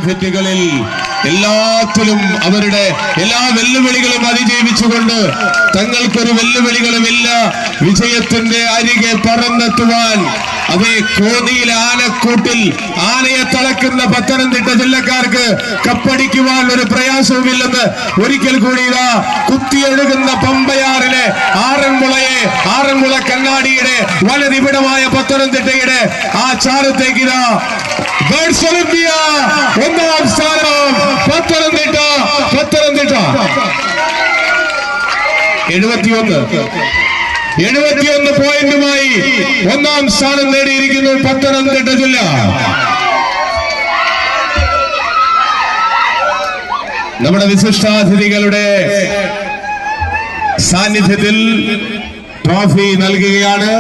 സാന്നിധ്യങ്ങളിൽ എല്ലാത്തിലും അവരുടെ എല്ലാ വെല്ലുവിളികളും അതിജീവിച്ചുകൊണ്ട് തങ്ങൾക്കൊരു വെല്ലുവിളികളുമില്ല വിജയത്തിന്റെ അരികെ പറന്നെത്തുവാൻ അതേ കോന്നിയിലെ ആനക്കൂട്ടിൽ ആനയെ തളക്കുന്ന പത്തനംതിട്ട ജില്ലക്കാർക്ക് കപ്പടിക്കുവാൻ ഒരു പ്രയാസവുമില്ലെന്ന് ഒരിക്കൽ കൂടി ഇതാ കുത്തിയൊഴുകുന്ന പമ്പയാറിലെ ആറന്മുള കണ്ണാടിയുടെ വലതിപിടമായ പത്തനംതിട്ടയുടെ ആ ചാരത്തേക്ക് ഇതാ ഒന്നാം സ്ഥാനം പത്തനംതിട്ട 71 പോയിന്റുമായി ഒന്നാം സ്ഥാനം നേടിയിരിക്കുന്നു പത്തനംതിട്ട ജില്ല. നമ്മുടെ വിശിഷ്ടാതിഥികളുടെ സാന്നിധ്യത്തിൽ ട്രോഫി നൽകുകയാണ്.